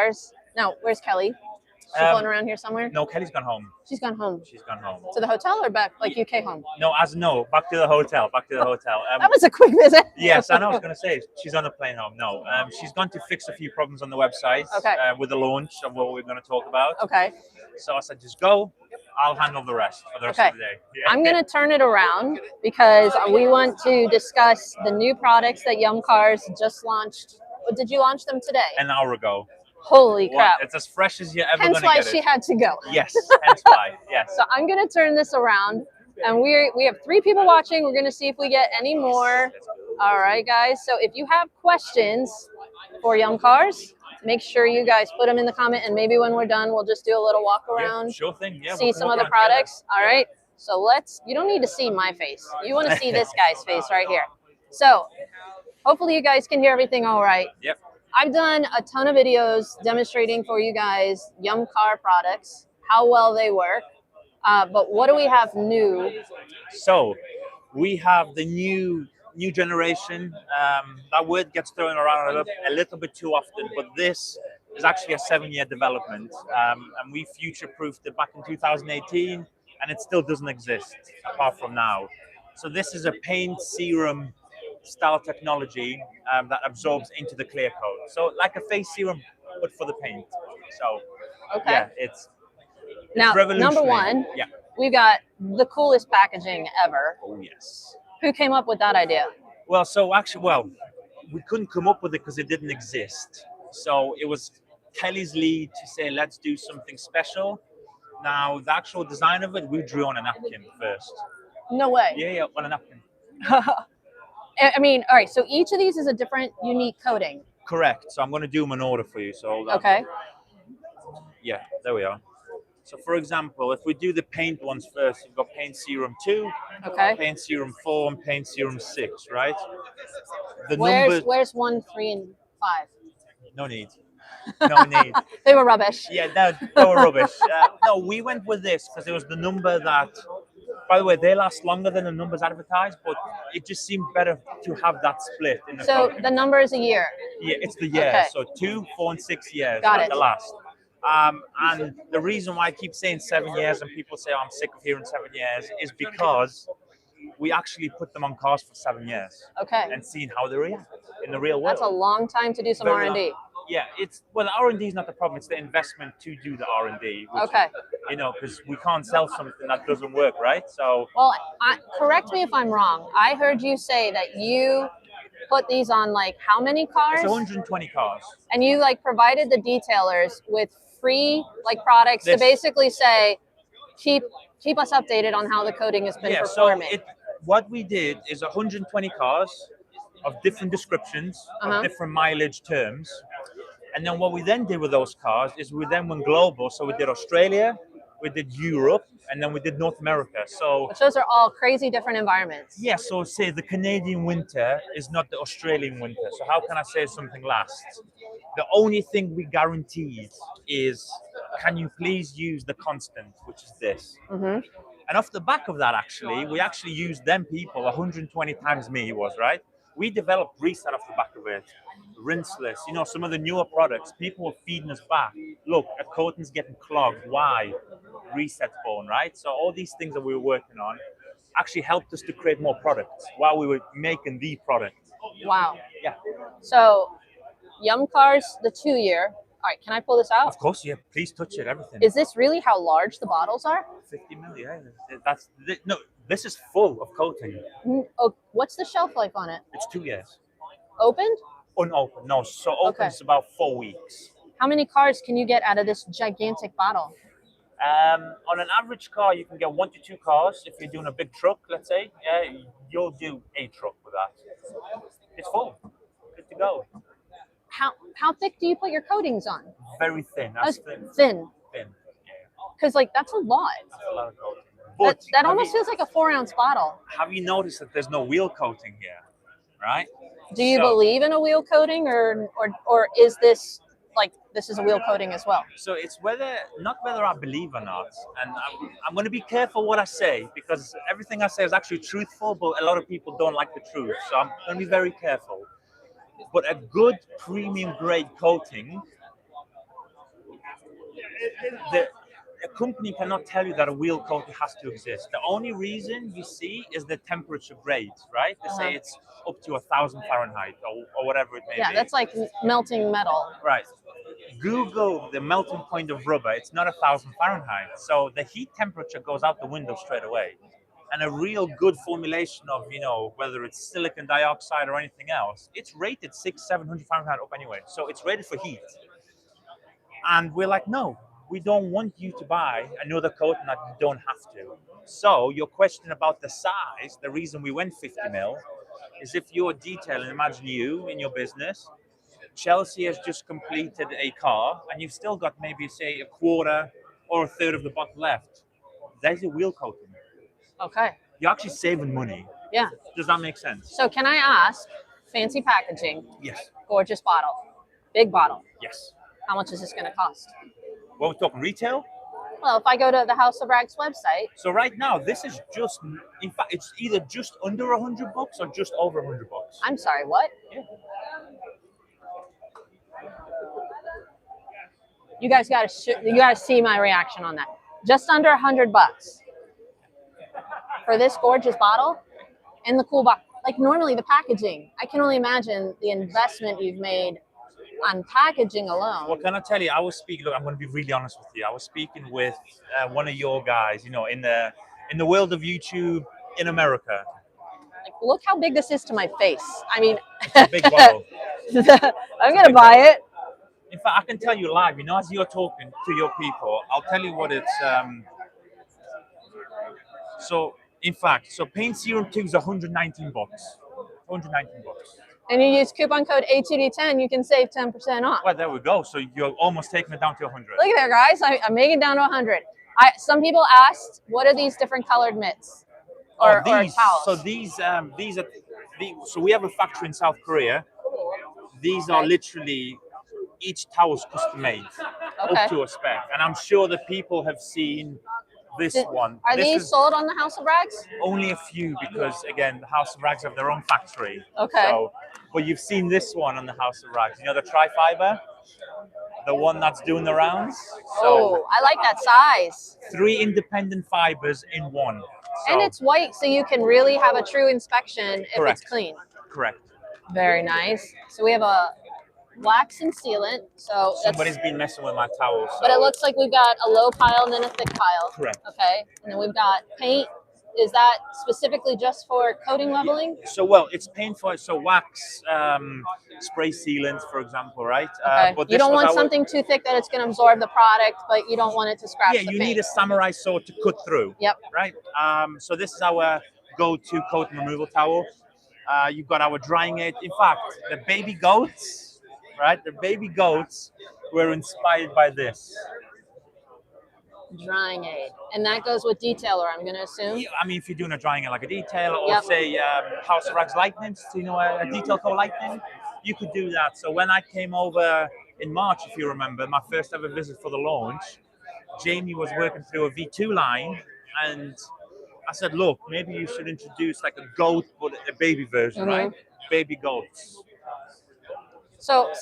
cars. No, where's Kelly? She's floating around here somewhere? No, Kelly's gone home. She's gone home. She's gone home. To the hotel or back, like UK home? No, back to the hotel. Back to the hotel. That was a quick visit. Yes, I know. I was going to say she's on a plane home. No, she's gone to fix a few problems on the website. Okay. With the launch of what we're going to talk about. Okay. So I said, just go. I'll handle the rest for the rest of the day. Yeah. I'm going to turn it around because we want to discuss the new products that Yum Cars just launched. Did you launch them today? An hour ago. Holy crap. It's as fresh as you're ever going to get it. Hence why she had to go. Yes, hence why, yes. So I'm going to turn this around, and we have 3 people watching. We're going to see if we get any more. All right, guys. So if you have questions for Yum Cars, make sure you guys put them in the comment, and maybe when we're done, we'll just do a little walk around. Yeah, sure thing. Yeah, see some of the products. All right. So you don't need to see my face. You want to see this guy's face right here. So hopefully you guys can hear everything all right. Yep. I've done a ton of videos demonstrating for you guys Yum Car products, how well they work. But what do we have new? So we have the new generation. That word gets thrown around a little bit too often, but this is actually a 7-year development. And we future-proofed it back in 2018, and it still doesn't exist apart from now. So this is a paint serum style technology that absorbs into the clear coat. So like a face serum, but for the paint. So yeah, it's now revolutionary. Number 1. Yeah. We've got the coolest packaging ever. Oh yes. Who came up with that idea? Well, we couldn't come up with it because it didn't exist. So it was Kelly's lead to say, let's do something special. Now, the actual design of it, we drew on a napkin first. No way. Yeah, on a napkin. I mean, all right, so each of these is a different, unique coating. Correct. So I'm going to do them in order for you. So hold on. Okay. Yeah, there we are. So, for example, if we do the paint ones first, you've got paint serum 2, okay, paint serum 4, and paint serum 6, right? Where's 1, 3, and 5? No need. No need. They were rubbish. Yeah, they were rubbish. No, we went with this because it was the number that, by the way, they last longer than the numbers advertised, but it just seemed better to have that split. In the so coating. the number is a year? Yeah, it's the year. Okay. So 2, 4, and 6 years. Got it. The last. And the reason why I keep saying 7 years and people say, oh, I'm sick of hearing 7 years is because we actually put them on cars for 7 years. Okay. And seeing how they react in the real world. That's a long time to do some R&D. Yeah, the R&D is not the problem. It's the investment to do the R&D. Okay. Because we can't sell something that doesn't work, right? So. Well, correct me if I'm wrong. I heard you say that you put these on like how many cars? It's 120 cars. And you like provided the detailers with free like products to basically say, keep us updated on how the coating has been performing. So what we did is 120 cars of different descriptions, of different mileage terms. And then what we then did with those cars is we then went global. So we did Australia, we did Europe, and then we did North America. So which those are all crazy different environments. Yeah, so say the Canadian winter is not the Australian winter. So how can I say something lasts? The only thing we guaranteed is, can you please use the constant, which is this. Mm-hmm. And off the back of that, we actually used them people 120 times me was, right? We developed reset off the back of it, rinseless, some of the newer products, people were feeding us back. Look, a coating's getting clogged. Why? Reset bone, right? So all these things that we were working on actually helped us to create more products while we were making the product. Wow. Yeah. So Yum Cars, the 2-year. All right, can I pull this out? Of course, yeah. Please touch it, everything. Is this really how large the bottles are? 50 ml, yeah. No, this is full of coating. Oh, what's the shelf life on it? It's 2 years. Opened? Unopened, no. So open is about 4 weeks. How many cars can you get out of this gigantic bottle? On an average car, you can get 1 to 2 cars. If you're doing a big truck, let's say, you'll do a truck with that. It's full. Good to go. How thick do you put your coatings on? Very thin. That's thin. Thin. Thin. Because that's a lot. That's a lot of coating. But that almost feels like a 4-ounce bottle. Have you noticed that there's no wheel coating here, right? Do you believe in a wheel coating, or is this this is a wheel coating as well? So it's not whether I believe or not, and I'm going to be careful what I say because everything I say is actually truthful, but a lot of people don't like the truth, so I'm going to be very careful. But a good premium grade coating a company cannot tell you that a wheel coating has to exist. The only reason you see is the temperature grade, right? They say it's up to 1,000 Fahrenheit or whatever it may be. Yeah, that's like melting metal. Right. Google the melting point of rubber. It's not 1,000 Fahrenheit. So the heat temperature goes out the window straight away. And a real good formulation of, whether it's silicon dioxide or anything else, it's rated 600-700 Fahrenheit up anyway. So it's rated for heat. And we're like, no, we don't want you to buy another coating that you don't have to. So your question about the size, the reason we went 50 mil is if you're detailing, imagine you in your business, Chelsea has just completed a car and you've still got maybe say a quarter or a third of the bottle left. There's your wheel coating. Okay. You're actually saving money. Yeah. Does that make sense? So can I ask, fancy packaging, Yes. gorgeous bottle, big bottle. Yes. How much is this going to cost? Well, we're talking retail? Well, if I go to the House of Rags website. So right now, this is just, in fact, it's either just under $100 or just over $100. I'm sorry, what? Yeah. You guys got to see my reaction on that. Just under $100 for this gorgeous bottle and the cool box. Like normally the packaging, I can only imagine the investment you've made on packaging alone. Well, can I tell you, I was speaking, look, I'm going to be really honest with you. I was speaking with one of your guys, in the world of YouTube in America. Like, look how big this is to my face. I mean, it's a big bottle. I'm going to buy it. In fact, I can tell you live, as you're talking to your people, I'll tell you what it's, so paint serum 2 is $119. $119. And you use coupon code ATD10, you can save 10% off. Well, there we go. So you're almost taking it down to 100. Look at there, guys. I'm making it down to 100. Some people asked, what are these different colored mitts or towels? So so we have a factory in South Korea. These are literally, each towel is custom made up to a spec. And I'm sure that people have seen this one. Are these sold on the House of Rags? Only a few, because again, the House of Rags have their own factory. Okay. So, but you've seen this one on the House of Rags. The tri-fiber, the one that's doing the rounds. So I like that size. 3 independent fibers in one. And it's white, so you can really have a true inspection if it's clean. Correct. Very nice. So we have a wax and sealant. So somebody's been messing with my towels. So. But it looks like we've got a low pile and then a thick pile. Correct. Okay. And then we've got paint. Is that specifically just for coating leveling? So, it's paint for wax, spray sealant, for example, right? Okay. But you don't want something too thick that it's going to absorb the product, but you don't want it to scratch the paint. Yeah, you need a samurai sword to cut through. Yep. Right? So this is our go-to coating removal towel. You've got our drying aid. In fact, the baby goats, right? The baby goats were inspired by this. Drying aid. And that goes with detailer, I'm going to assume? Yeah, I mean, if you're doing a drying aid like a detailer or say House of Rags Lightning, a detail called Lightning, you could do that. So when I came over in March, if you remember, my first ever visit for the launch, Jamie was working through a V2 line, and I said, look, maybe you should introduce like a goat, but a baby version, right? Baby goats. So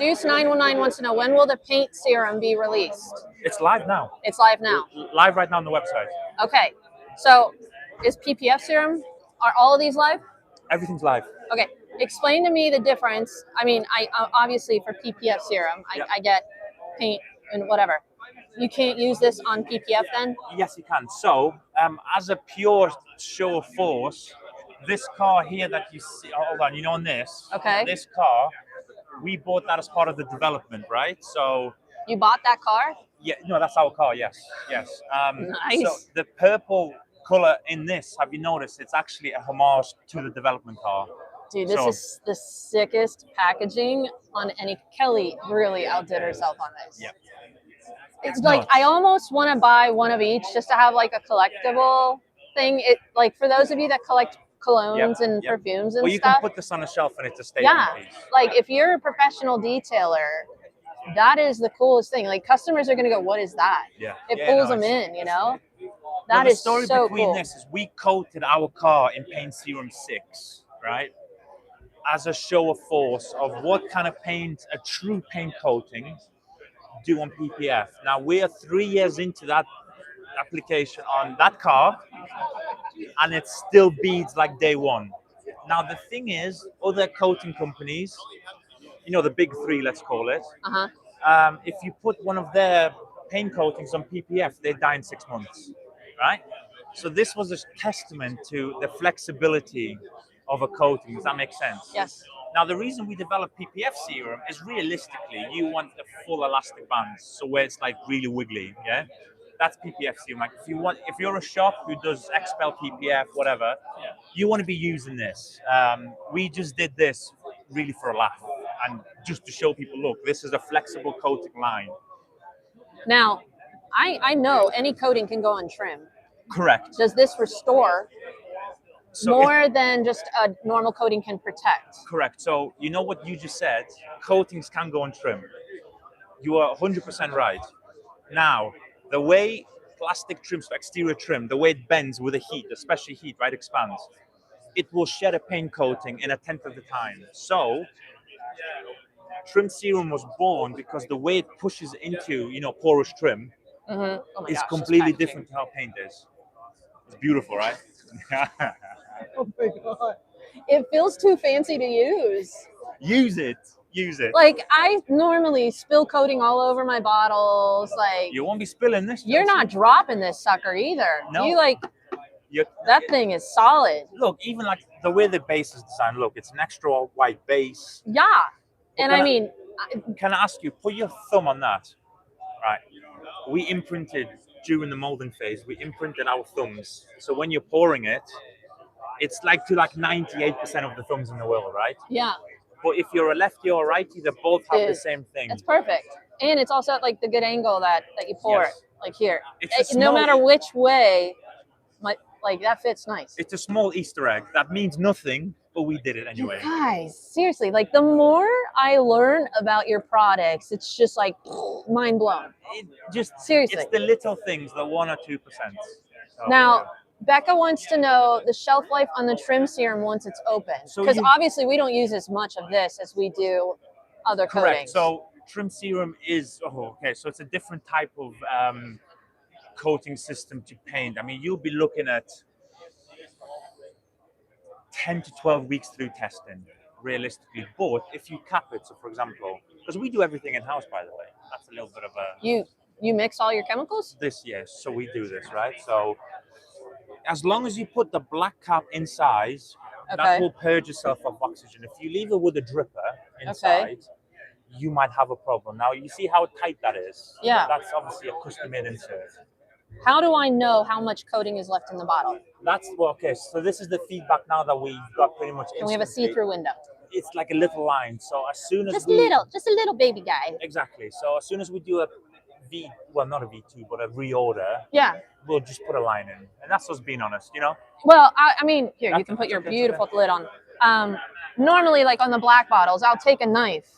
Deuce919 wants to know, when will the paint serum be released? It's live now. It's live now. Live right now on the website. Okay. So is PPF serum, are all of these live? Everything's live. Okay. Explain to me the difference. I mean, I obviously for PPF serum, I get paint and whatever. You can't use this on PPF then? Yes, you can. So as a pure show of force, this car here that you see, hold on, on this, this car, we bought that as part of the development, right? So you bought that car? Yeah, no, that's our car. Yes. Nice. So the purple color in this, have you noticed? It's actually a homage to the development car. Dude, this is the sickest packaging on any. Kelly really outdid herself on this. Yeah. It's like I almost want to buy one of each just to have like a collectible thing. It like for those of you that collect colognes and perfumes and well, you stuff. Can put this on a shelf and it's a statement piece. Like if you're a professional detailer, that is the coolest thing. Like customers are gonna go, "What is that?" Yeah, it pulls them in. That is so cool. The story between this is we coated our car in paint serum 6, right? As a show of force of what kind of paint, a true paint coating do on PPF. Now we are 3 years into that application on that car, and it still beats like day one. Now the thing is, other coating companies, you know, the big three, let's call it. If you put one of their paint coatings on PPF, they die in 6 months, right? So this was a testament to the flexibility of a coating. Does that make sense? Yes. Now, the reason we developed PPF serum is realistically, you want a full elastic band, so where it's like really wiggly, yeah? That's PPF serum. Like if you're a shop who does expel PPF, whatever, you want to be using this. We just did this really for a laugh and just to show people, look, this is a flexible coating line. Now, I know any coating can go on trim. Correct. Does this restore So more than just a normal coating can protect? Correct. So you know what you just said, coatings can go on trim. You are 100% right. Now, the way plastic trims, exterior trim, the way it bends with the heat, especially heat, right, expands, it will shed a paint coating in a tenth of the time. So trim serum was born because the way it pushes into, you know, porous trim Oh my is gosh, completely different to how paint is. It's beautiful, right? Oh my god. It feels too fancy to use. Use it. Use it. Like, I normally spill coating all over my bottles. Like, You won't be spilling this. you're Chelsea. not dropping this sucker either. No. You like, You're, that thing is solid. look, even like the way the base is designed, look, it's an extra white base. Yeah. And I mean, Can I ask you, put your thumb on that? Right. We imprinted during the molding phase, we imprinted our thumbs. So when you're pouring it, it's like to like 98% of the thumbs in the world, right? yeah, But if you're a lefty or a righty, they both have the Dude, same thing. it's perfect. And it's also at like the good angle that you pour Yes. it. Like here. It's a No small- matter which way, like that fits nice. It's a small Easter egg that means nothing, but we did it You anyway. guys, seriously, like the more I learn about your products, it's just like mind blown. Seriously. It's the little things, the 1 or 2%. So, Now, Becca wants to know the shelf life on the trim serum once it's open. So Because you- obviously we don't use as much of this as we do other correct. coatings. So trim serum is so it's a different type of coating system to paint. I mean, you'll be looking at 10 to 12 weeks through testing, realistically. But if you cap it, so for example, because we do everything in house, by the way, that's a little bit of a You mix all your chemicals? this year. So we do this, right? So as long as you put the black cap inside, Okay. that will purge yourself of oxygen. If you leave it with a dripper inside, you might have a problem. Now you see how tight that is. Yeah. That's obviously a custom-made insert. How do I know how much coating is left in the bottle? That's okay. So this is the feedback now that we've got pretty much. Can we have a instantly. see-through window? It's like a little line. So as soon as Just a little baby guy. Exactly. So as soon as we do a not a V2, but a reorder, Yeah. we'll just put a line in, and that's us being honest, you know. Well, I mean, here, you can put your beautiful lid on. Normally, like on the black bottles, I'll take a knife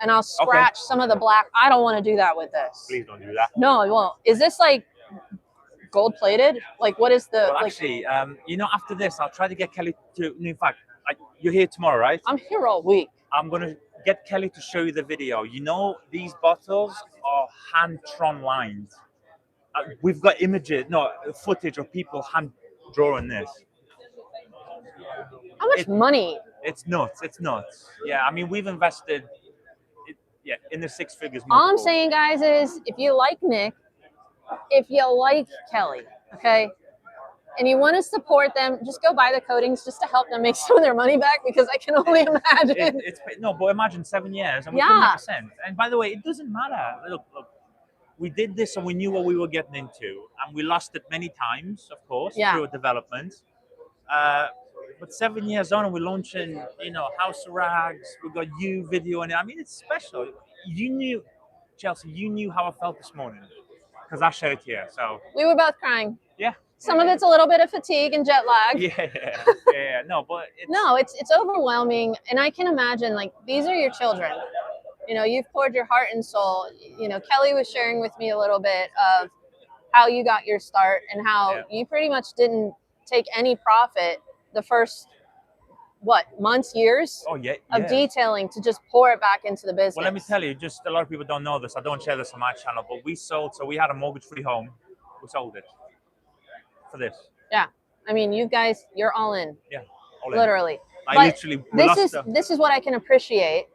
and I'll scratch some of the black. I don't want to do that with this. Please don't do that. No, I won't. Is this like gold plated? Like, what is the? Well, actually, you know, after this, I'll try to get Kelly to. In fact, you're here tomorrow, right? I'm here all week. I'm gonna get Kelly to show you the video. You know, these bottles are hand-drawn lines. We've got footage of people hand drawing this. How much money? It's nuts. It's nuts. Yeah, I mean, we've invested, in the six figures. All I'm saying, guys, is if you like Nick, if you like Kelly, okay, and you want to support them, just go buy the coatings just to help them make some of their money back, because I can only imagine. But imagine 7 years and we couldn't make a cent. And by the way, it doesn't matter. Look, we did this and we knew what we were getting into, and we lost it many times, of course, through development. But 7 years on, and we're launching, House of Rags. We've got you video, and I mean, it's special. You knew, Chelsea, you knew how I felt this morning because I shared it here. So we were both crying. Yeah. Some of it's a little bit of fatigue and jet lag. Yeah. No, but it's overwhelming, and I can imagine, like, these are your children. You've poured your heart and soul. Kelly was sharing with me a little bit of how you got your start and how you pretty much didn't take any profit the first what, months, years Oh yeah, of detailing to just pour it back into the business. Well, let me tell you, just a lot of people don't know this. I don't share this on my channel, but we sold. So we had a mortgage-free home. We sold it for this. Yeah, I mean, you guys, you're all in. Yeah, all in. Literally. I But literally this is what I can appreciate,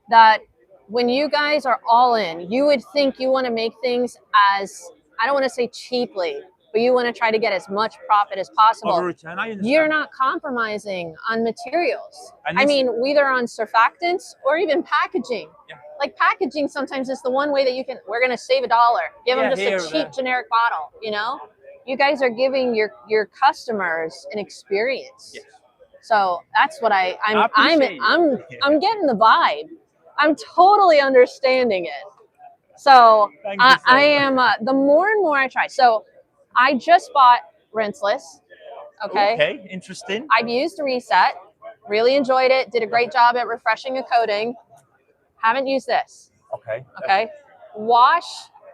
that when you guys are all in, you would think you want to make things as, I don't want to say cheaply, but you want to try to get as much profit as possible. Over return, I understand. You're not compromising on materials. And I mean, either on surfactants or even packaging. Yeah. Like packaging sometimes is the one way that you can, we're going to save $1. Give them just a cheap generic bottle, you know? You guys are giving your customers an experience. Yes. So that's what I'm getting the vibe. I'm totally understanding it. So I am, the more and more I try. So I just bought rinseless. Okay. Okay, interesting. I've used Reset. Really enjoyed it. Did a great job at refreshing a coating. Haven't used this. Okay. Okay. Wash.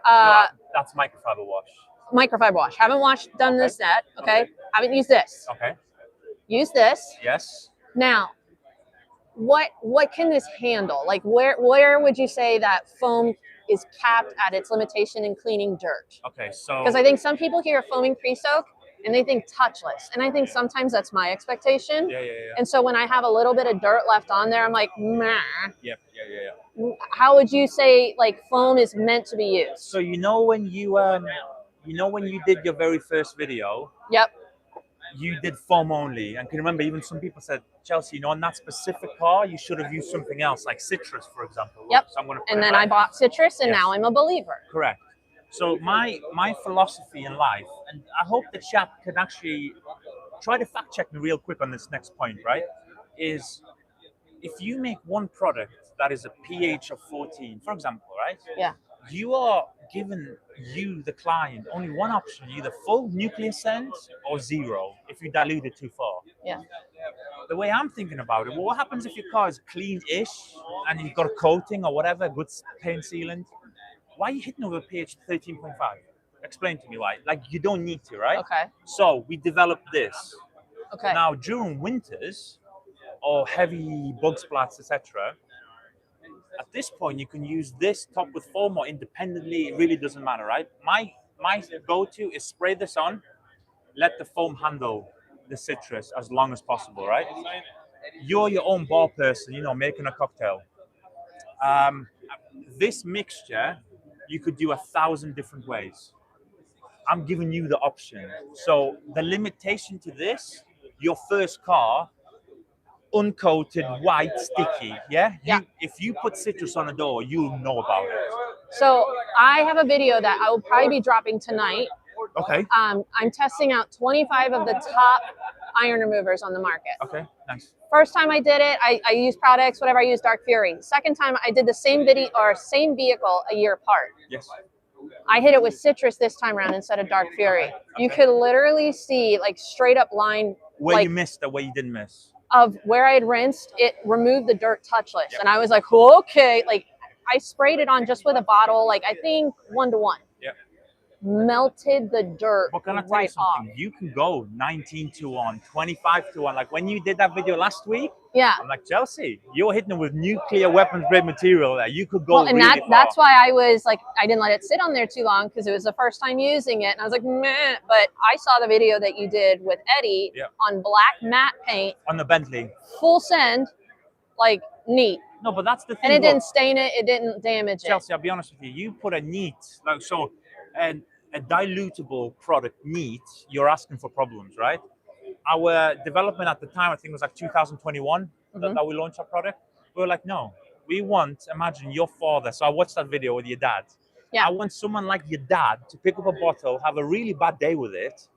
No, that's microfiber wash. Microfiber wash. Haven't done this yet. Okay. Haven't used this. Okay. Use this. Yes. Now, what can this handle? Like where would you say that foam is capped at its limitation in cleaning dirt? Okay, so because I think some people hear foaming pre-soak and they think touchless, and I think sometimes that's my expectation. Yeah. And so when I have a little bit of dirt left on there, I'm like, meh. Yeah. How would you say like foam is meant to be used? So you know when you did your very first video. Yep. You did foam only, and can you remember even some people said, Chelsea, on that specific car, you should have used something else, like citrus, for example. Yep. So and then I bought citrus, and now I'm a believer. Correct. So my philosophy in life, and I hope the chat can actually try to fact check me real quick on this next point, right? Is if you make one product that is a pH of 14, for example, right? Yeah. You are giving the client, only one option, either full nuclear scent or zero if you dilute it too far. Yeah. The way I'm thinking about it, well, what happens if your car is clean-ish and you've got a coating or whatever, good paint sealant? Why are you hitting over pH 13.5? Explain to me why. Like, you don't need to, right? Okay. So we developed this. Okay. Now, during winters or heavy bug splats, etc., at this point, you can use this top with foam or independently. It really doesn't matter, right? My go-to is spray this on, let the foam handle the citrus as long as possible, right? You're your own bar person, making a cocktail. This mixture, you could do 1,000 different ways. I'm giving you the option. So the limitation to this, your first car, uncoated, white, sticky. Yeah. If you put citrus on a door, you'll know about it. So I have a video that I will probably be dropping tonight. Okay. I'm testing out 25 of the top iron removers on the market. Okay. Nice. First time I did it, I used products, whatever. I used Dark Fury. Second time I did the same video or same vehicle a year apart. Yes. I hit it with citrus this time around instead of Dark Fury. Okay. You could literally see like straight up line where you missed or where you didn't miss. Of where I had rinsed, it removed the dirt touchless. Yep. And I was like, okay. Like I sprayed it on just with a bottle, like I think 1-to-1. Yeah. Melted the dirt right off. You can go 19-to-1, 25-to-1. Like when you did that video last week, yeah. I'm like, Chelsea, you're hitting them with nuclear weapons grade material that you could go. Well, and really that's why I was like, I didn't let it sit on there too long because it was the first time using it. And I was like, meh. But I saw the video that you did with Eddie on black matte paint. On the Bentley. Full send, like neat. No, but that's the thing. And it didn't stain it. It didn't damage it. Chelsea, I'll be honest with you. You put a neat, like so, and a dilutable product neat, you're asking for problems, right? Our development at the time, I think it was like 2021 that we launched our product. We were like, no, we want, imagine your father. So I watched that video with your dad. Yeah. I want someone like your dad to pick up a bottle, have a really bad day with it,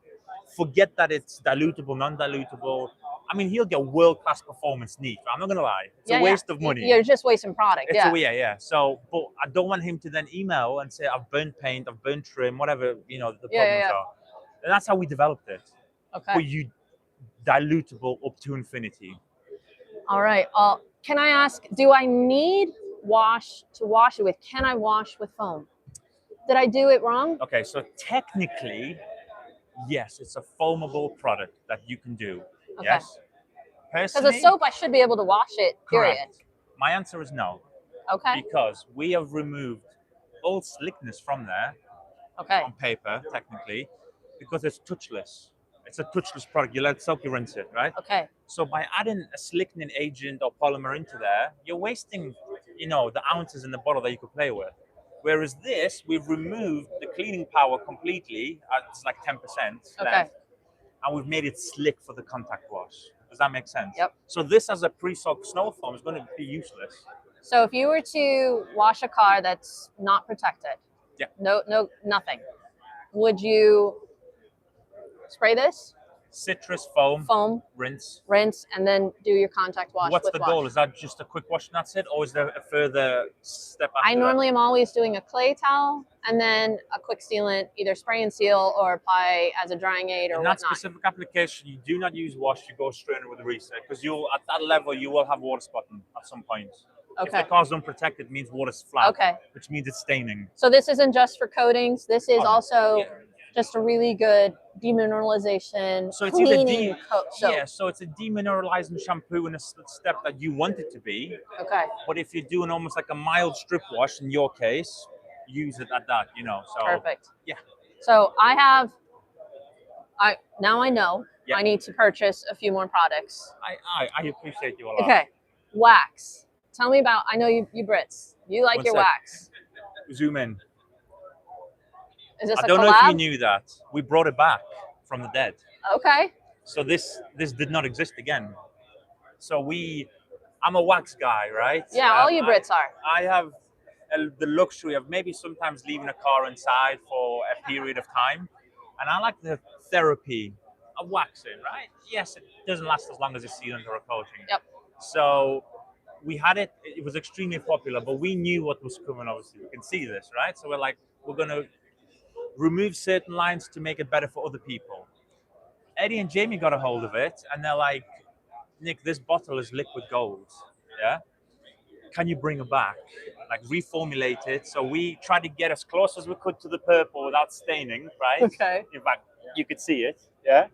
forget that it's dilutable, non-dilutable. I mean, he'll get world-class performance neat. I'm not going to lie. It's a waste of money. You're just wasting product. Yeah. So, but I don't want him to then email and say, I've burnt paint, I've burnt trim, whatever, the problems are. And that's how we developed it. Okay. For you, dilutable up to infinity. All right. Can I ask, do I need wash to wash it with? Can I wash with foam? Did I do it wrong? Okay, so technically, yes, it's a foamable product that you can do. Okay. Yes. Because a Personally, soap, I should be able to wash it, period. correct. My answer is no, Okay. because we have removed all slickness from there Okay. on paper, technically, because it's touchless. It's a touchless product. You let soak, you rinse it, right? Okay. So by adding a slickening agent or polymer into there, you're wasting, the ounces in the bottle that you could play with. Whereas this, we've removed the cleaning power completely. It's like 10% Okay. left, and we've made it slick for the contact wash. Does that make sense? Yep. So this as a pre-soaked snow foam is going to be useless. So if you were to wash a car that's not protected, Yeah. no, nothing, would you spray this? Citrus foam, Foam, rinse. and then do your contact wash. What's with the wash. goal? Is that just a quick wash and that's it? Or is there a further step after I normally am always doing a clay towel and then a quick sealant, either spray and seal or apply as a drying aid or in that whatnot. specific application, you do not use wash, you go straight in with a reset, because at that level, you will have water spotting at some point. If Okay. the car's unprotected, it means water's flat, Okay. which means it's staining. So this isn't just for coatings. This is Oh, also yeah. just a really good demineralization, So it's either cleaning soap. yeah, so it's a demineralizing shampoo in a step that you want it to be. Okay. But if you're doing almost like a mild strip wash in your case, use it at that, So Perfect. yeah. So now I know Yeah. I need to purchase a few more products. I appreciate you a lot. Okay. Wax. Tell me about, I know you Brits. You like One your sec. wax. Zoom in. Is this I a don't collab? know if you knew that. We brought it back from the dead. Okay. So this did not exist again. So I'm a wax guy, right? Yeah, all you Brits are. I have the luxury of maybe sometimes leaving a car inside for a period of time. And I like the therapy of waxing, right? Yes, it doesn't last as long as a sealant or a coating. Yep. So we had it was extremely popular, but we knew what was coming, obviously. We can see this, right? So we're going to remove certain lines to make it better for other people. Eddie and Jamie got a hold of it, and they're like, Nick, this bottle is liquid gold, yeah? Can you bring it back? Like, reformulate it. So we tried to get as close as we could to the purple without staining, right? Okay. In fact, you could see it, yeah?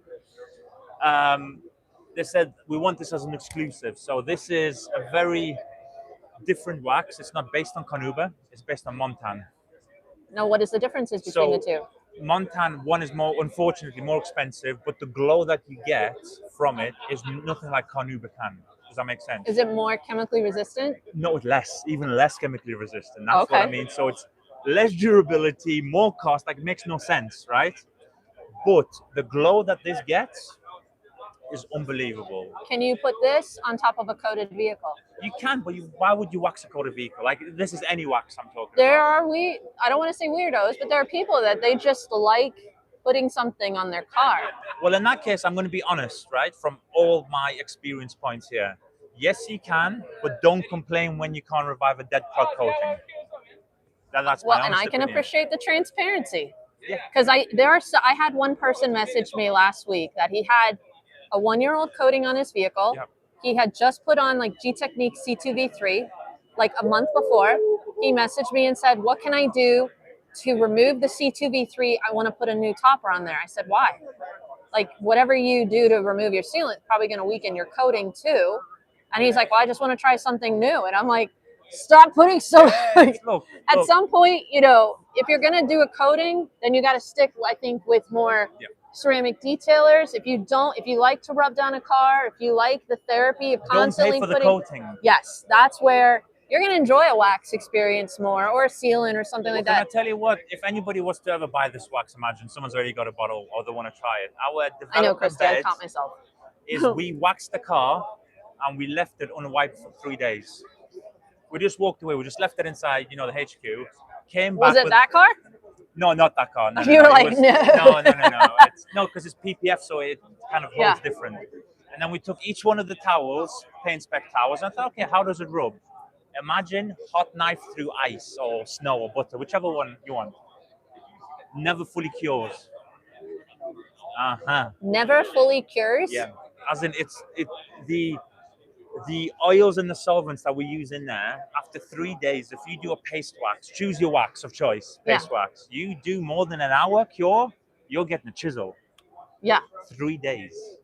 They said, we want this as an exclusive. So this is a very different wax. It's not based on Canuba. It's based on Montan. Now, what is the differences between the two? Montan, one is unfortunately more expensive, but the glow that you get from it is nothing like Canuba can. Does that make sense? Is it more chemically resistant? No, even less chemically resistant. That's Okay. what I mean. So it's less durability, more cost. Like, it makes no sense, right? But the glow that this gets is unbelievable. Can you put this on top of a coated vehicle? You can, but why would you wax a coated vehicle? Like, this is any wax I'm talking There about. are I don't want to say weirdos, but there are people that they just like putting something on their car. Well, in that case, I'm going to be honest, right? From all my experience points here. Yes, you can, but don't complain when you can't revive a dead plug coating. That's my honest and I can opinion. appreciate the transparency. Yeah. Because I had one person message me last week that he had a 1-year-old coating on his vehicle. Yep. He had just put on like G-Technique C2V3 like a month before. He messaged me and said, what can I do to remove the C2V3? I want to put a new topper on there. I said, why? Like, whatever you do to remove your sealant is probably going to weaken your coating too. And he's like, well, I just want to try something new. And I'm like, stop putting so Look, at some point, if you're going to do a coating, then you got to stick, I think, with more ceramic detailers. If you like to rub down a car, if you like the therapy of constantly don't pay for the coating. Yes, that's where you're going to enjoy a wax experience more, or a sealant or something like that. Can I tell you what? If anybody was to ever buy this wax, imagine someone's already got a bottle or they want to try it. Our I know, developer Christy, I bed caught myself. is we waxed the car and we left it unwiped for 3 days. We just walked away. We just left it inside, the HQ. Came back. Was it that car? No, not that car. No, you were like, no. No, because it's PPF, so it kind of holds different. And then we took each one of the towels, paint spec towels, and I thought, okay, how does it rub? Imagine hot knife through ice or snow or butter, whichever one you want. Never fully cures. Never fully cures? Yeah, as in the oils and the solvents that we use in there, after 3 days, if you do a paste wax, choose your wax of choice, paste wax. You do more than an hour cure, you're getting a chisel. Yeah. 3 days.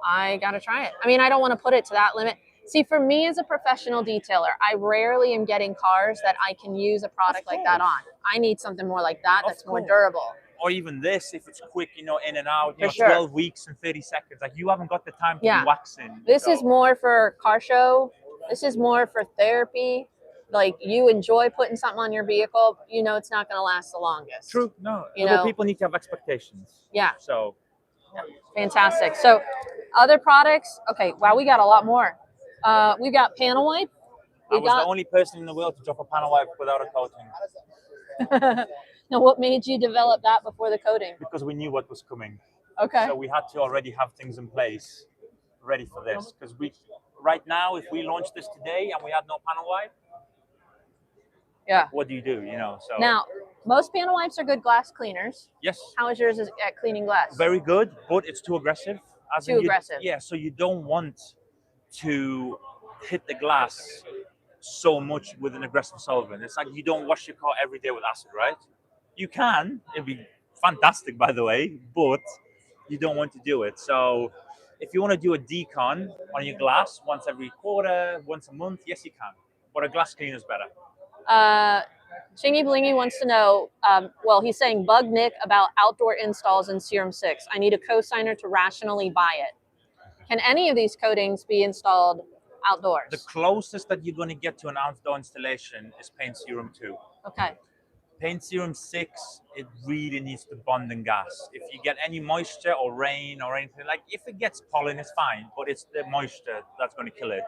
I gotta try it. I mean, I don't want to put it to that limit. See, for me as a professional detailer, I rarely am getting cars that I can use a product like that on. I need something more like that that's more durable. Or even this, if it's quick, you know, in and out, you know, sure. 12 weeks and 30 seconds. Like, you haven't got the time to be waxing. This is more for car show. This is more for therapy. Like, you enjoy putting something on your vehicle, you know it's not going to last the longest. True. No. You know, know, people need to have expectations. Yeah. So. Yeah. Fantastic. So, other products. Okay. Wow, we got a lot more. We got panel wipe. I was the only person in the world to drop a panel wipe without a coating. Now, what made you develop that before the coating? Because we knew what was coming. Okay. So we had to already have things in place ready for this. Because right now, if we launched this today and we had no panel wipe, yeah, what do you do? You know. So now, most panel wipes are good glass cleaners. Yes. How is yours at cleaning glass? Very good, but it's too aggressive. Too aggressive. Yeah. So you don't want to hit the glass so much with an aggressive solvent. It's like you don't wash your car every day with acid, right? You can. It'd be fantastic, by the way, but you don't want to do it. So if you want to do a decon on your glass once every quarter, once a month, yes, you can. But a glass cleaner is better. Chingy Blingy wants to know, well, he's saying, bug Nick about outdoor installs in Serum 6. I need a cosigner to rationally buy it. Can any of these coatings be installed outdoors? The closest that you're going to get to an outdoor installation is Paint Serum 2. Okay. Paint Serum 6, it really needs to bond and gas. If you get any moisture or rain or anything, like if it gets pollen, it's fine, but it's the moisture that's going to kill it.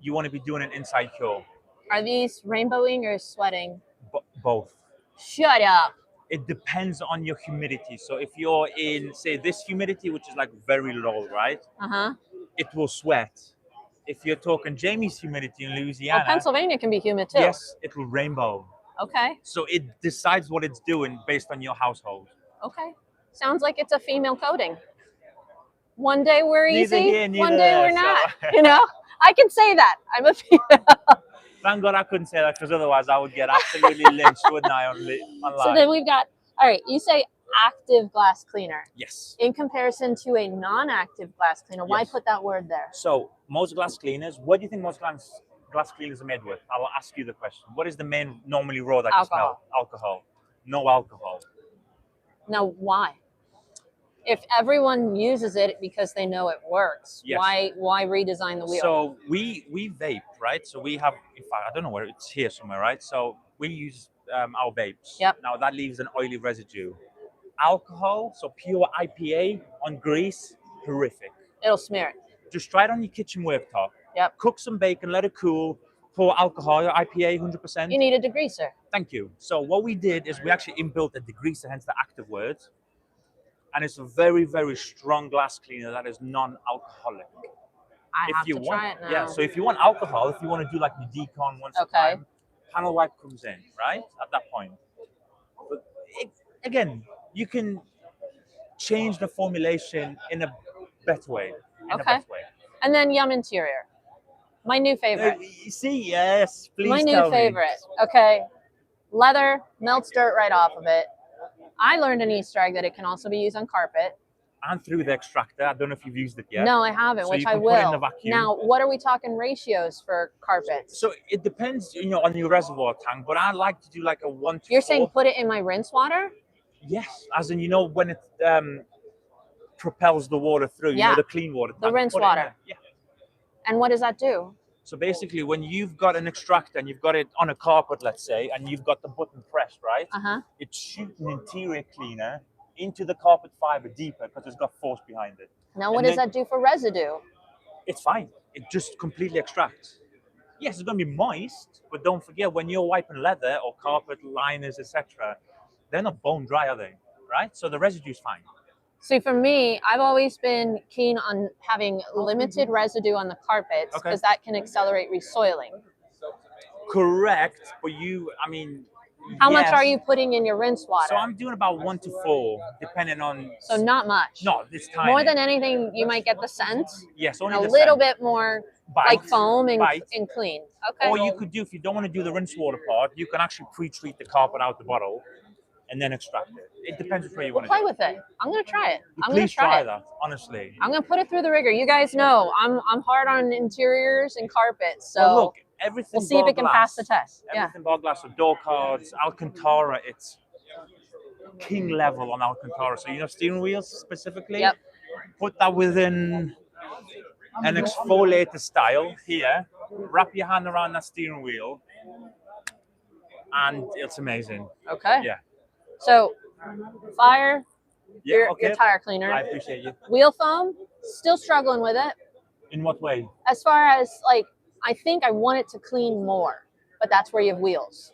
You want to be doing an inside cure. Are these rainbowing or sweating? Both. Shut up. It depends on your humidity. So if you're in, say, this humidity, which is like very low, right? It will sweat. If you're talking Jamie's humidity in Louisiana. Oh, Pennsylvania can be humid too. Yes, it will rainbow. Okay. So it decides what it's doing based on your household. Okay. Sounds like it's a female coating. One day we're neither easy, here, neither one day there, we're not. So. You know, I can say that. I'm a female. Thank God I couldn't say that, because otherwise I would get absolutely lynched, wouldn't I, online? So then we've got, all right, you say active glass cleaner. Yes. In comparison to a non-active glass cleaner, why put that word there? So most glass cleaners, what do you think most glass cleaners are made with? I'll ask you the question. What is the main normally raw that you smell? Alcohol. No alcohol. Now, why? If everyone uses it because they know it works, why redesign the wheel? So we vape, right? So we have, in fact, I don't know where it's here somewhere, right? So we use our vapes. Yep. Now that leaves an oily residue. Alcohol, so pure IPA on grease, horrific. It'll smear it. Just try it on your kitchen worktop. Yep. Cook some bacon, let it cool. Pour alcohol, IPA, 100%. You need a degreaser. Thank you. So what we did is we actually inbuilt a degreaser, hence the active word. And it's a very, very strong glass cleaner that is non-alcoholic. I have to try it now. Yeah, so if you want alcohol, if you want to do like the decon once a time, panel wipe comes in, right? At that point. But again, you can change the formulation in a better way. And then Yum Interior. My new favorite. You see, yes, please My new favorite. Okay. Leather, melts dirt right off of it. I learned in Easter egg that it can also be used on carpet. And through the extractor. I don't know if you've used it yet. No, I haven't, so which you can I will. Put it in the vacuum. Now, what are we talking ratios for carpets? So it depends, on your reservoir tank, but I like to do like a 1 to 4. You're saying put it in my rinse water? Yes, as in, when it propels the water through, the clean water tank. The rinse water. Yeah. And what does that do? So basically, when you've got an extractor and you've got it on a carpet, let's say, and you've got the button pressed, right? It shoots an interior cleaner into the carpet fiber deeper because it's got force behind it. Now, what does that do for residue? It's fine. It just completely extracts. Yes, it's going to be moist, but don't forget, when you're wiping leather or carpet liners, etc., they're not bone dry, are they? Right? So the residue is fine. See, for me, I've always been keen on having limited residue on the carpets because that can accelerate resoiling. Correct, but how much are you putting in your rinse water? So I'm doing about 1 to 4, depending on. So not much. No, this time. More than anything, you might get the scent. Yes, only a the little scent. bit more Bite, like foam and clean. Okay. Or you could do, if you don't want to do the rinse water part, you can actually pre-treat the carpet out the bottle. and then extract it. It depends which way you want to Play do with it. I'm gonna try it. I'm gonna Please try it. that, honestly. I'm gonna put it through the rigor. You guys know I'm hard on interiors and carpets, so well, look, everything we'll see if it can pass the test. Everything bar glass, so door cards, Alcantara, it's king level on Alcantara. So steering wheels specifically. Yep. Put that within an exfoliator style here. Wrap your hand around that steering wheel, and it's amazing. Okay. Yeah. So, fire. Yeah. Your tire cleaner. I appreciate you. Wheel foam. Still struggling with it. In what way? As far as like, I think I want it to clean more, but that's where you have wheels.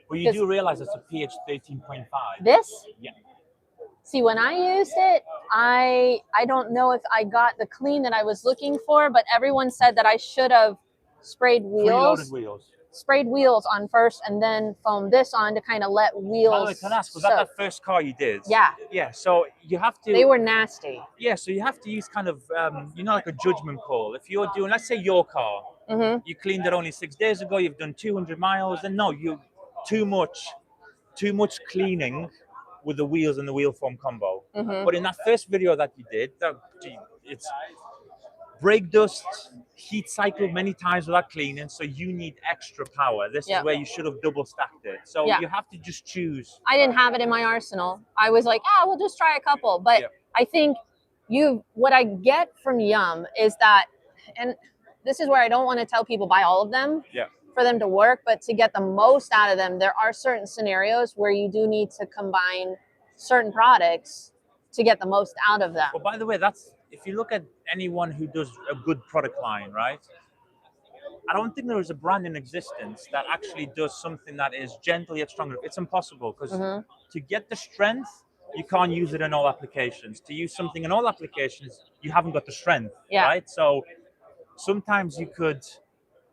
Well, you do realize it's a pH 13.5. This? Yeah. See, when I used it, I don't know if I got the clean that I was looking for, but everyone said that I should have sprayed wheels. Preloaded wheels. Sprayed wheels on first and then foamed this on to kind of let wheels. By the way, can I ask, was that first car you did? Yeah. Yeah, so you have to. They were nasty. Yeah, so you have to use kind of, like a judgment call. If you're doing, let's say your car, you cleaned it only 6 days ago, you've done 200 miles, then no, too much cleaning with the wheels and the wheel foam combo. But in that first video that you did, it's brake dust, heat cycled many times without cleaning, so you need extra power. This is where you should have double stacked it. So you have to just choose. I didn't have it in my arsenal. I was like, we'll just try a couple. But I think what I get from Yum is that, and this is where I don't want to tell people buy all of them for them to work, but to get the most out of them, there are certain scenarios where you do need to combine certain products to get the most out of them. Well, by the way, if you look at anyone who does a good product line, right? I don't think there is a brand in existence that actually does something that is gentle yet strong. It's impossible because to get the strength, you can't use it in all applications. To use something in all applications, you haven't got the strength, right? So sometimes you could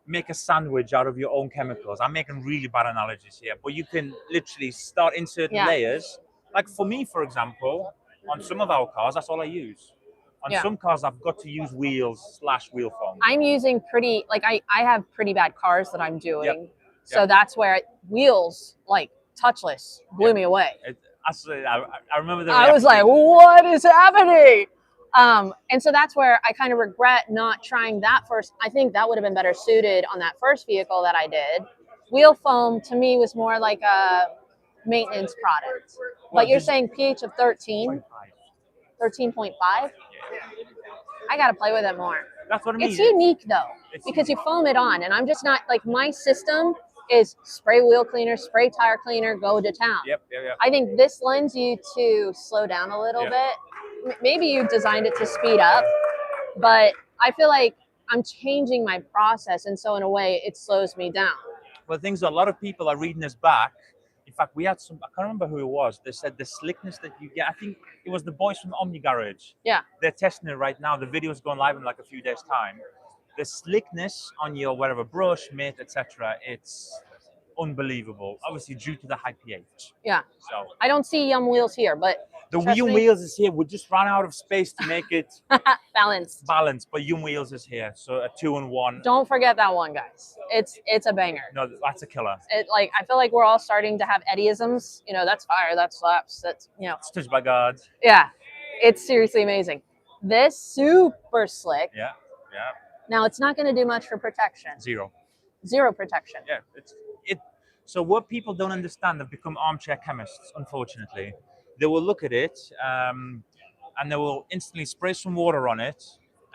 make a sandwich out of your own chemicals. I'm making really bad analogies here, but you can literally start inserting layers. Like for me, for example, on some of our cars, that's all I use. On some cars, I've got to use wheels/wheel foam. I'm using I have pretty bad cars that I'm doing. So that's where wheels, like touchless, blew me away. I remember the I was like, what is happening? And so that's where I kind of regret not trying that first. I think that would have been better suited on that first vehicle that I did. Wheel foam to me was more like a maintenance product. But you're saying pH of 13? 13.5? I got to play with it more. That's what I mean. It's unique though, because you foam it on, and I'm just not like, my system is spray wheel cleaner, spray tire cleaner, go to town. Yep. I think this lends you to slow down a little bit. Maybe you designed it to speed up, but I feel like I'm changing my process, and so in a way, it slows me down. Well, a lot of people are reading this back. In fact, we had I can't remember who it was. They said the slickness that you get, I think it was the boys from Omni Garage. Yeah. They're testing it right now. The video is going live in like a few days' time. The slickness on your whatever brush, mitt, etc., it's unbelievable. Obviously, due to the high pH. Yeah. So I don't see Yum wheels here, but the Yum wheels is here. We just ran out of space to make it balanced. But Yum wheels is here, so a 2-in-1. Don't forget that one, guys. It's a banger. No, that's a killer. I feel like we're all starting to have Eddieisms. That's fire, that slaps, that's It's touched by God. Yeah, it's seriously amazing. This super slick. Yeah. Now it's not going to do much for protection. Zero protection. Yeah, so what people don't understand, they've become armchair chemists, unfortunately. They will look at it and they will instantly spray some water on it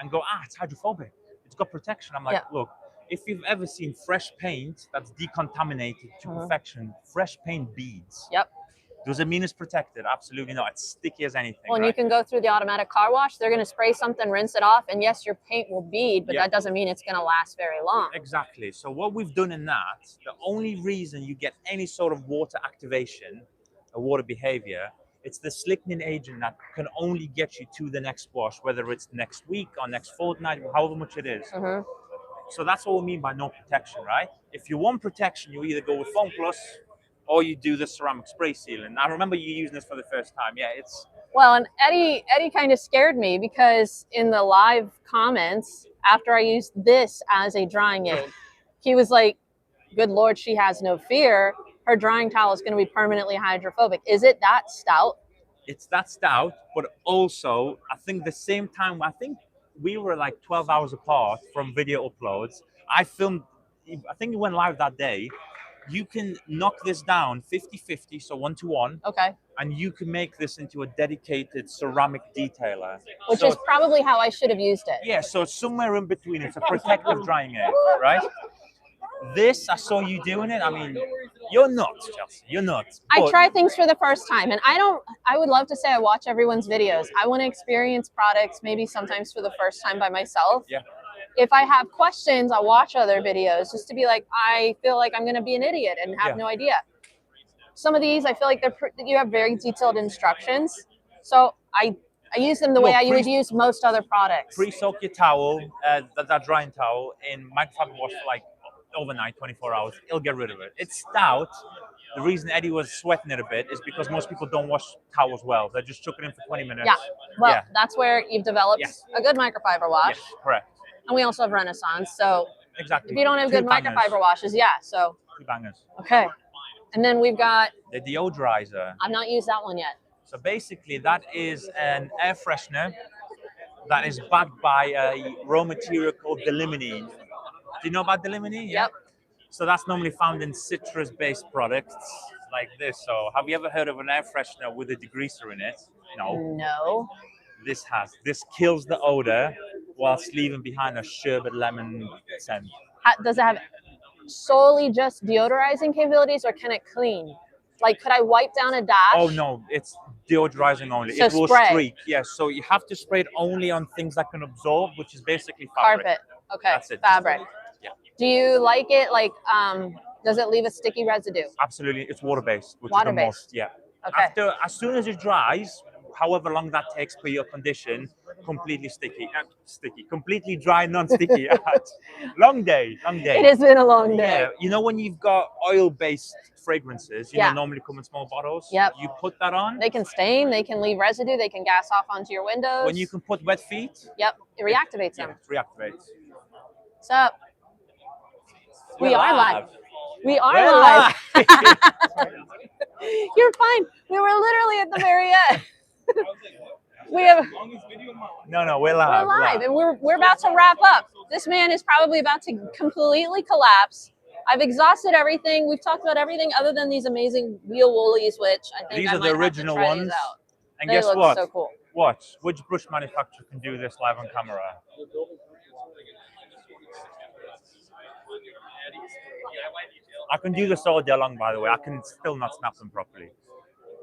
and go, it's hydrophobic. It's got protection. I'm like, look, if you've ever seen fresh paint that's decontaminated to perfection, fresh paint beads. Yep. Does it mean it's protected? Absolutely not. It's sticky as anything. Well, and you can go through the automatic car wash. They're going to spray something, rinse it off, and yes, your paint will bead, but that doesn't mean it's going to last very long. Exactly. So what we've done in that, the only reason you get any sort of water activation or water behavior, it's the slickening agent that can only get you to the next wash, whether it's next week or next fortnight, however much it is. So that's what we mean by no protection, right? If you want protection, you either go with Foam Plus or you do the ceramic spray sealing. I remember you using this for the first time. Yeah, it's... Well, and Eddie kind of scared me because in the live comments, after I used this as a drying aid, he was like, good Lord, she has no fear. her drying towel is going to be permanently hydrophobic. Is it that stout? It's that stout, but also I think the same time, I think we were like 12 hours apart from video uploads. I filmed, I think it went live that day. You can knock this down 50-50, so 1-to-1. Okay. And you can make this into a dedicated ceramic detailer. Which is probably how I should have used it. Yeah, so it's somewhere in between. It's a protective drying aid, right? This, I saw you doing it. I mean, you're nuts, Chelsea. You're nuts. I try things for the first time, and I would love to say I watch everyone's videos. I want to experience products maybe sometimes for the first time by myself. Yeah. If I have questions, I'll watch other videos just to be like, I feel like I'm going to be an idiot and have no idea. Some of these, I feel like you have very detailed instructions. So I use them the way I would use most other products. Pre-soak your towel, that drying towel, in microfiber wash for like overnight, 24 hours. It'll get rid of it. It's stout. The reason Eddie was sweating it a bit is because most people don't wash towels well. They just chuck it in for 20 minutes. Yeah. Well, that's where you've developed a good microfiber wash. Yes, correct. And we also have Renaissance. So exactly. If you don't have good microfiber washes, so. 2 bangers. Okay. And then we've got the deodorizer. I've not used that one yet. So basically, that is an air freshener that is backed by a raw material called limonene. Do you know about limonene? Yep. So that's normally found in citrus-based products like this. So have you ever heard of an air freshener with a degreaser in it? No. No. This kills the odor whilst leaving behind a sherbet lemon scent. Does it have solely just deodorizing capabilities, or can it clean? Like, could I wipe down a dash? Oh no, it's deodorizing only. So it will spray. Streak. Yes, so you have to spray it only on things that can absorb, which is basically fabric. Carpet. Okay. That's it. Fabric. Yeah. Do you like it? Like, does it leave a sticky residue? Absolutely, it's water-based, which water-based. is the most. Yeah. Okay. As soon as it dries, however long that takes per your condition, completely completely dry, non-sticky. Long day. It has been a long day. Yeah, you know when you've got oil-based fragrances, you know, normally come in small bottles. Yep. You put that on. They can stain, they can leave residue, they can gas off onto your windows. When you can put wet feet. Yep, it reactivates them. Yeah, it reactivates. What's up? We are live. We are We're live. You're fine. We were literally at the very end. We have. No, we're live. We're live, and we're about to wrap up. This man is probably about to completely collapse. I've exhausted everything. We've talked about everything other than these amazing wheel woolies, which I think these are the original ones. And guess what? what? So cool. Watch. Which brush manufacturer can do this live on camera? I can do this all day long, by the way. I can still not snap them properly.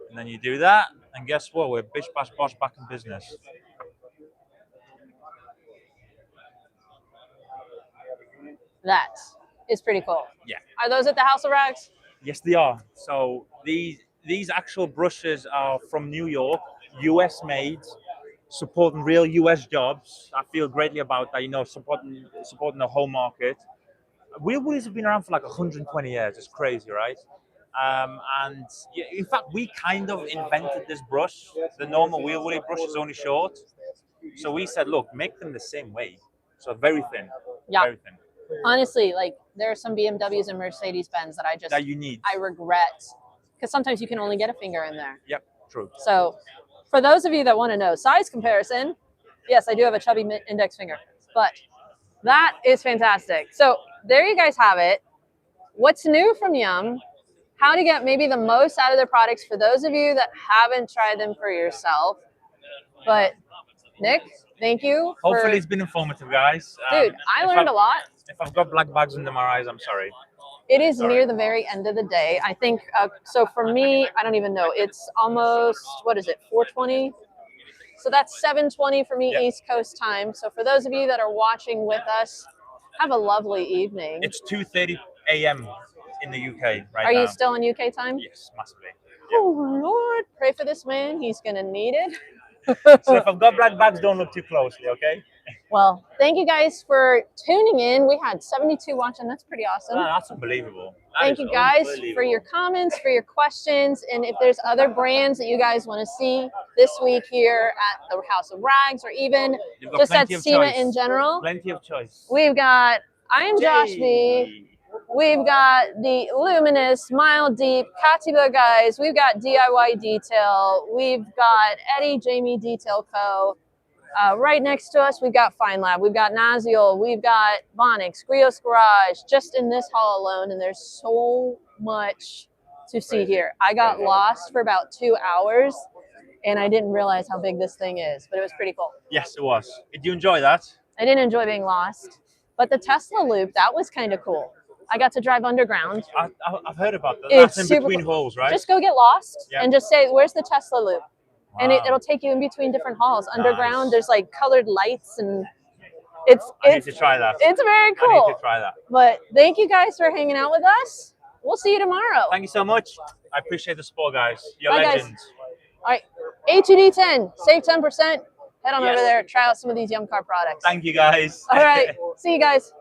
And then you do that, and guess what? We're bish bash bosh back in business. That is pretty cool. Yeah. Are those at the House of Rags? Yes, they are. So these actual brushes are from New York, US made, supporting real US jobs. I feel greatly about that, you know, supporting the home market. Wheel woolies have been around for like 120 years. It's crazy, right? And in fact, we kind of invented this brush. The normal wheel woolly brush is only short. So we said, look, make them the same way. So very thin. Yeah. Very thin. Honestly, like there are some BMWs and Mercedes-Benz that you need. I regret, because sometimes you can only get a finger in there. Yep, true. So for those of you that want to know size comparison, yes, I do have a chubby index finger, but that is fantastic. So there you guys have it. What's new from Yum? How to get maybe the most out of their products for those of you that haven't tried them for yourself. But Nick, thank you. Hopefully it's been informative, guys. Dude, I learned a lot. If I've got black bags under my eyes, I'm sorry. It is near the very end of the day. I think, so for me, I don't even know. It's almost, what is it, 4:20? So that's 7:20 for me, East Coast time. So for those of you that are watching with us, have a lovely evening. It's 2:30 a.m. in the UK right now. Are you still in UK time? Yes, massively. Oh, Lord. Pray for this man. He's going to need it. So if I've got black bags, don't look too closely, okay? Well, thank you guys for tuning in. We had 72 watching. That's pretty awesome. No, that's unbelievable. Thank you guys for your comments, for your questions. And if there's other brands that you guys want to see this week here at the House of Rags, or even just at Sema in general, plenty of choice. we've got, I am Josh B. We've got the Luminous, Mile Deep, Katiba guys. We've got DIY Detail. We've got Eddie Jamie Detail Co. Right next to us, we've got Fine Lab. We've got Naziol. We've got Vonix, Griot's Garage, just in this hall alone. And there's so much to see here. I got lost for about 2 hours, and I didn't realize how big this thing is, but it was pretty cool. Yes, it was. Did you enjoy that? I didn't enjoy being lost, but the Tesla loop, that was kind of cool. I got to drive underground. I've heard about that. It's That's in between super cool. halls, right? Just go get lost Yeah. and just say, where's the Tesla loop? Wow. And it'll take you in between different halls. Underground, Nice. there's like colored lights, and I need to try that. it's very I cool. need to try that. But thank you guys for hanging out with us. We'll see you tomorrow. Thank you so much. I appreciate the support, guys. You're Bye, guys. legends. All right, A2D10, save 10%. Head on Yes. over there, try out some of these Yum Car products. Thank you, guys. All right, see you guys.